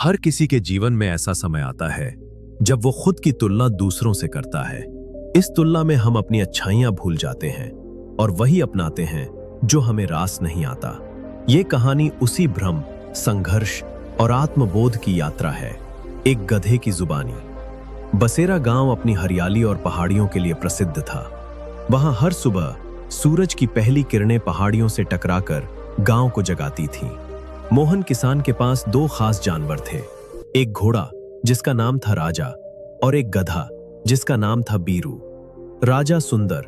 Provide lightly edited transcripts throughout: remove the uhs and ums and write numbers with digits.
हर किसी के जीवन में ऐसा समय आता है जब वो खुद की तुलना दूसरों से करता है। इस तुलना में हम अपनी अच्छाइयां भूल जाते हैं और वही अपनाते हैं जो हमें रास नहीं आता। ये कहानी उसी भ्रम, संघर्ष और आत्मबोध की यात्रा है। एक गधे की जुबानी। बसेरा गांव अपनी हरियाली और पहाड़ियों के लिए प्रसिद्ध था। वहां हर सुबह सूरज की पहली किरणें पहाड़ियों से टकराकर गांव को जगाती थीं। मोहन किसान के पास दो खास जानवर थे, एक घोड़ा जिसका नाम था राजा और एक गधा जिसका नाम था बीरू। राजा सुंदर,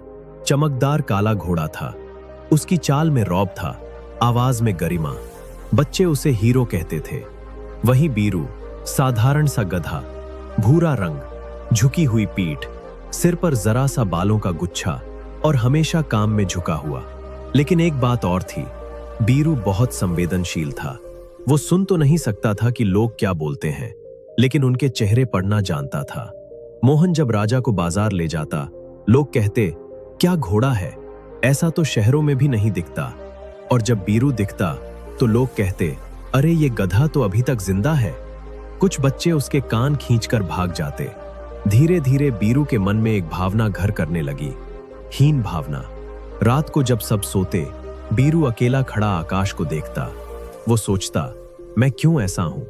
चमकदार काला घोड़ा था। उसकी चाल में रौब था, आवाज में गरिमा। बच्चे उसे हीरो कहते थे। वहीं बीरू साधारण सा गधा, भूरा रंग, झुकी हुई पीठ, सिर पर जरा सा बालों का गुच्छा और हमेशा काम में झुका हुआ। लेकिन एक बात और थी, बीरू बहुत संवेदनशील था। वो सुन तो नहीं सकता था कि लोग क्या बोलते हैं, लेकिन उनके चेहरे पढ़ना जानता था। मोहन जब राजा को बाजार ले जाता, लोग कहते, क्या घोड़ा है, ऐसा तो शहरों में भी नहीं दिखता। और जब बीरू दिखता तो लोग कहते, अरे ये गधा तो अभी तक जिंदा है। कुछ बच्चे उसके कान खींचकर भाग जाते। धीरे धीरे बीरू के मन में एक भावना घर करने लगी, हीन भावना। रात को जब सब सोते, बीरू अकेला खड़ा आकाश को देखता। वो सोचता, मैं क्यों ऐसा हूं?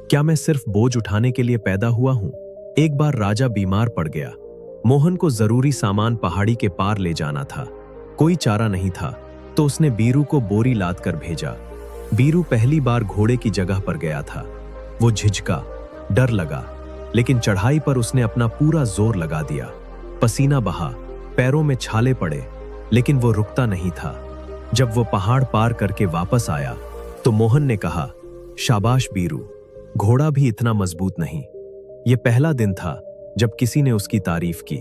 क्या मैं सिर्फ बोझ उठाने के लिए पैदा हुआ हूं? एक बार राजा बीमार पड़ गया। मोहन को जरूरी सामान पहाड़ी के पार ले जाना था। कोई चारा नहीं था तो उसने बीरू को बोरी लाद कर भेजा। बीरू पहली बार घोड़े की जगह पर गया था। वो झिझका, डर लगा, लेकिन चढ़ाई पर उसने अपना पूरा जोर लगा दिया। पसीना बहा, पैरों में छाले पड़े, लेकिन वो रुकता नहीं था। जब वो पहाड़ पार करके वापस आया तो मोहन ने कहा, शाबाश बीरू, घोड़ा भी इतना मजबूत नहीं। ये पहला दिन था जब किसी ने उसकी तारीफ की,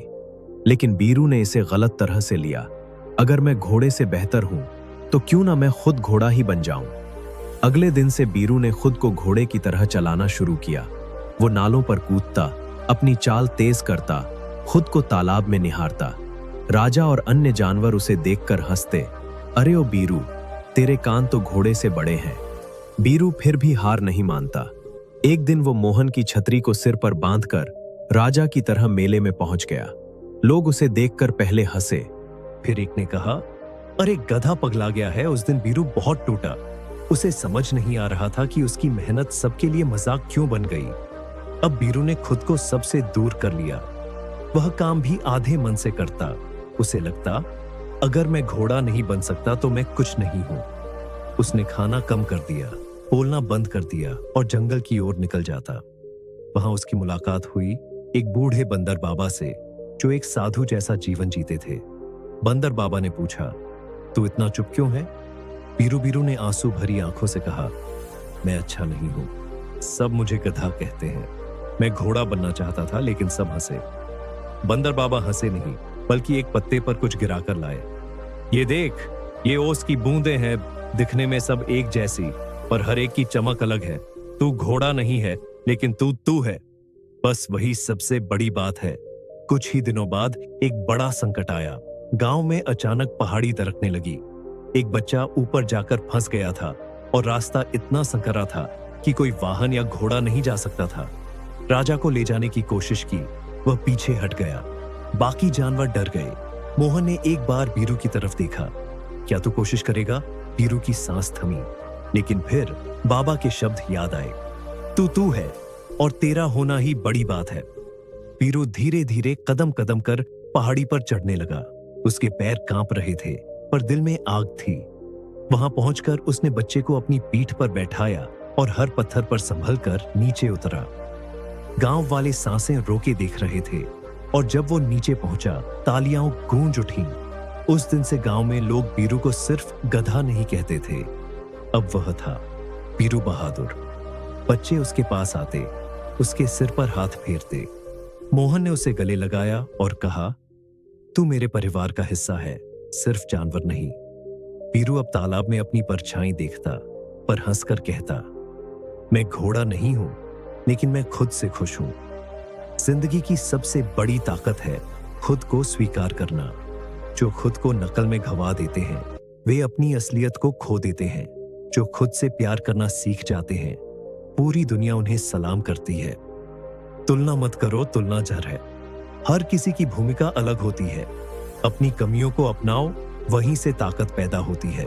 लेकिन बीरू ने इसे गलत तरह से लिया। अगर मैं घोड़े से बेहतर हूं तो क्यों ना मैं खुद घोड़ा ही बन जाऊं। अगले दिन से बीरू ने खुद को घोड़े की तरह चलाना शुरू किया। वो नालों पर कूदता, अपनी चाल तेज करता, खुद को तालाब में निहारता। राजा और अन्य जानवर उसे देखकर हंसते, अरे ओ बीरू, तेरे कान तो घोड़े से बड़े हैं। बीरू फिर भी हार नहीं मानता। एक दिन वो मोहन की छतरी को सिर पर बांधकर राजा की तरह मेले में पहुंच गया। लोग उसे देखकर पहले हंसे, फिर एक ने कहा, अरे गधा पगला गया है। उस दिन बीरू बहुत टूटा। उसे समझ नहीं आ रहा था कि उसकी मेहनत सबके लिए मजाक क्यों बन गई। अब बीरू ने खुद को सबसे दूर कर लिया। वह काम भी आधे मन से करता। उसे लगता, अगर मैं घोड़ा नहीं बन सकता तो मैं कुछ नहीं हूं। उसने खाना कम कर दिया, बोलना बंद कर दिया और जंगल की ओर निकल जाता। वहां उसकी मुलाकात हुई एक बूढ़े बंदर बाबा से, जो एक साधु जैसा जीवन जीते थे। बंदर बाबा ने पूछा, तू इतना चुप क्यों है? बीरू ने आंसू भरी आंखों से कहा, मैं अच्छा नहीं हूं। सब मुझे गधा कहते हैं। मैं घोड़ा बनना चाहता था, लेकिन सब हंसे। बंदर बाबा हंसे नहीं, बल्कि एक पत्ते पर कुछ गिराकर लाए। ये देख, ये ओस की बूंदें हैं। दिखने में सब एक जैसी, पर हर एक की चमक अलग है। तू घोड़ा नहीं है, लेकिन तू है। बस वही सबसे बड़ी बात है। कुछ ही दिनों बाद एक बड़ा संकट आया। गांव में अचानक पहाड़ी दरकने लगी। एक बच्चा ऊपर जाकर फंस गया था और रास्ता इतना संकरा था कि कोई वाहन या घोड़ा नहीं जा सकता था। राजा को ले जाने की कोशिश की, वह पीछे हट गया। बाकी जानवर डर गए। मोहन ने एक बार बीरू की तरफ देखा। क्या तू कोशिश करेगा? बीरू की सांस थमी, लेकिन फिर बाबा के शब्द याद आए, तू है और तेरा होना ही बड़ी बात है। बीरू धीरे धीरे कदम कदम कर पहाड़ी पर चढ़ने लगा। उसके पैर कांप रहे थे, पर दिल में आग थी। वहां पहुंचकर उसने बच्चे को अपनी पीठ पर बैठाया और हर पत्थर पर संभल कर नीचे उतरा। गांव वाले सांसें रोके देख रहे थे, और जब वो नीचे पहुंचा, तालियां गूंज उठी। उस दिन से गांव में लोग बीरू को सिर्फ गधा नहीं कहते थे। अब वह था बीरू बहादुर। बच्चे उसके पास आते, उसके सिर पर हाथ फेरते। मोहन ने उसे गले लगाया और कहा, तू मेरे परिवार का हिस्सा है, सिर्फ जानवर नहीं। बीरू अब तालाब में अपनी परछाई देखता, पर हंसकर कहता, मैं घोड़ा नहीं हूं, लेकिन मैं खुद से खुश हूं। जिंदगी की सबसे बड़ी ताकत है खुद को स्वीकार करना। जो खुद को नकल में गंवा देते हैं, वे अपनी असलियत को खो देते हैं। जो खुद से प्यार करना सीख जाते हैं, पूरी दुनिया उन्हें सलाम करती है। तुलना मत करो, तुलना जहर है। हर किसी की भूमिका अलग होती है। अपनी कमियों को अपनाओ, वहीं से ताकत पैदा होती है।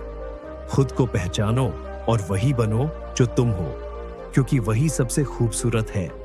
खुद को पहचानो और वही बनो जो तुम हो, क्योंकि वही सबसे खूबसूरत है।